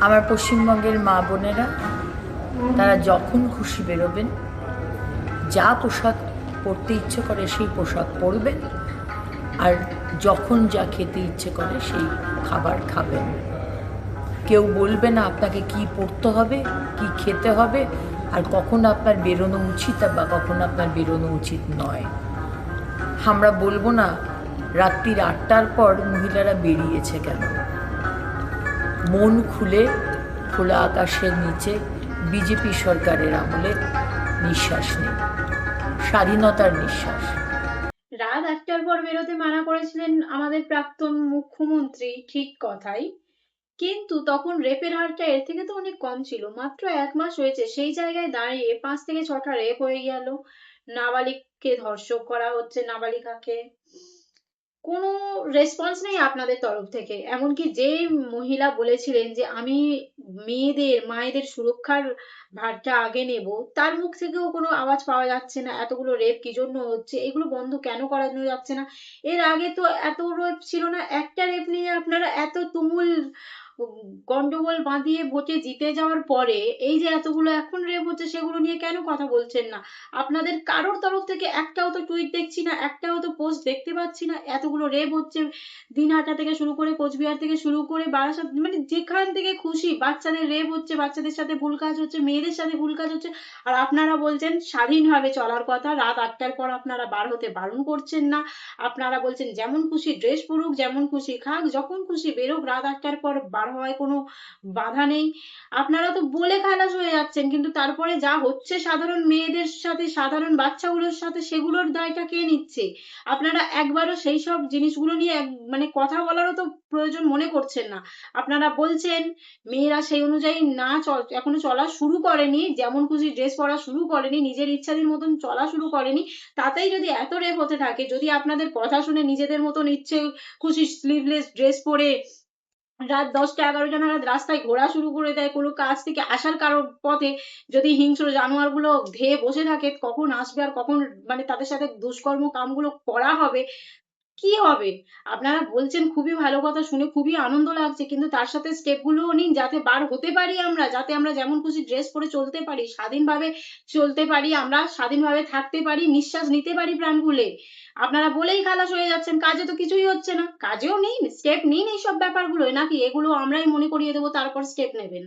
আমার পশ্চিমবঙ্গের মা বোনেরা তারা যখন খুশি বেরোবেন, যা পোশাক পরতে ইচ্ছে করে সেই পোশাক পরবেন, আর যখন যা খেতে ইচ্ছে করে সেই খাবার খাবেন। কেউ বলবে না আপনাকে কি পরতে হবে, কি খেতে হবে, আর কখন আপনার বেরোনো উচিত বা কখন আপনার বেরোনো উচিত নয়। আমরা বলবো না রাত্রির 8টার পর মহিলারা বেরিয়েছে কেন। মন খুলে খোলা আকাশের নিচে বিজেপি সরকারের আমলে নিঃশ্বাস নেই, স্বাধীনতার নিঃশ্বাস। রাত ৮টার পর বেরোতে মানা করেছিলেন আমাদের প্রাক্তন মুখ্যমন্ত্রী, ঠিক কথাই। কিন্তু তখন রেপের হারটা এর থেকে তো অনেক কম ছিল। মাত্র ১ মাস হয়েছে, সেই জায়গায় দাঁড়িয়ে ৫ থেকে ৬টা রেপ হয়ে গেল। নাবালিগকে ধর্ষণ করা হচ্ছে, নাবালিকাকে। কোনো রেসপন্স নেই আপনাদের তরফ থেকে। এমনকি যে মহিলা বলেছিলেন যে আমি মায়েদের সুরক্ষার ভারটা আগে নেব, তার মুখ থেকেও কোনো আওয়াজ পাওয়া যাচ্ছে না। এতগুলো রেপ কি জন্য হচ্ছে, এগুলো বন্ধ কেন করানো যাচ্ছে না? এর আগে তো এত রেপ ছিল না। একটা রেপ নিয়ে আপনারা এত তুমুল গন্ডগোল বাঁধিয়ে ভোটে জিতে যাওয়ার পরে এই যে এতগুলো এখন রেপ হচ্ছে, সেগুলো নিয়ে কেন কথা বলছেন না? আপনাদের কারোর তরফ থেকে একটাও তো টুইট দেখছি না, একটাও তো পোস্ট দেখতে পাচ্ছি না। এতগুলো রেপ হচ্ছে, দিনহাটা থেকে শুরু করে কোচবিহার থেকে শুরু করে বারাসাত, মানে যেখান থেকে খুশি বাচ্চাদের রেপ হচ্ছে, বাচ্চাদের সাথে ভুল কাজ হচ্ছে, মেয়েদের সাথে ভুল কাজ হচ্ছে। আর আপনারা বলছেন স্বাধীনভাবে চলার কথা। রাত ৮টার পর আপনারা বার হতে বারণ করছেন না। আপনারা বলছেন যেমন খুশি ড্রেস পরুক, যেমন খুশি খাক, যখন খুশি বেরোক, রাত ৮টার পর বার হওয়ায় কোনো বাধা নেই। আপনারা তো বলে খালাস হয়ে যাচ্ছেন, কিন্তু তারপরে যা হচ্ছে সাধারণ মেয়েদের সাথে, সাধারণ বাচ্চাগুলোর সাথে, সেগুলোর দায়টা কে নিচ্ছে? আপনারা একবারও সেই সব জিনিসগুলো নিয়ে মানে কথা বলারও তো প্রয়োজন মনে করছেন না। আপনারা বলছেন মেয়েরা সেই অনুযায়ী না এখনো চলা শুরু করেনি, যেমন খুশি ড্রেস পরা শুরু করেনি, নিজের ইচ্ছাধীন মতন চলা শুরু করেনি। তাতেই যদি এত রেপ হতে থাকে, যদি আপনাদের কথা শুনে নিজেদের মতন ইচ্ছে খুশি স্লিভলেস ড্রেস পরে রাত ১০টা ১১টা নাগাদ রাস্তায় ঘোরা শুরু করে দেয়, কোনো কাজ থেকে আসার কারো পথে যদি হিংস্র জানোয়ারগুলো ধেয়ে বসে থাকে কখন আসবে আর কখন মানে তাদের সাথে দুষ্কর্ম কামগুলো করা হবে, কি হবে? আপনারা বলছেন খুবই ভালো কথা, শুনে খুবই আনন্দ লাগছে, কিন্তু তার সাথে স্টেপ গুলোও নিন যাতে বার হতে পারি আমরা, যাতে আমরা যেমন খুশি ড্রেস পরে চলতে পারি, স্বাধীনভাবে চলতে পারি, আমরা স্বাধীনভাবে থাকতে পারি, নিঃশ্বাস নিতে পারি প্রাণ খুলে। আপনারা বলেই খালাস হয়ে যাচ্ছেন, কাজে তো কিছুই হচ্ছে না। কাজেও নিন, স্টেপ নিন এইসব ব্যাপারগুলোয়, নাকি এগুলো আমরাই মনে করিয়ে দেবো তারপর স্টেপ নেবেন?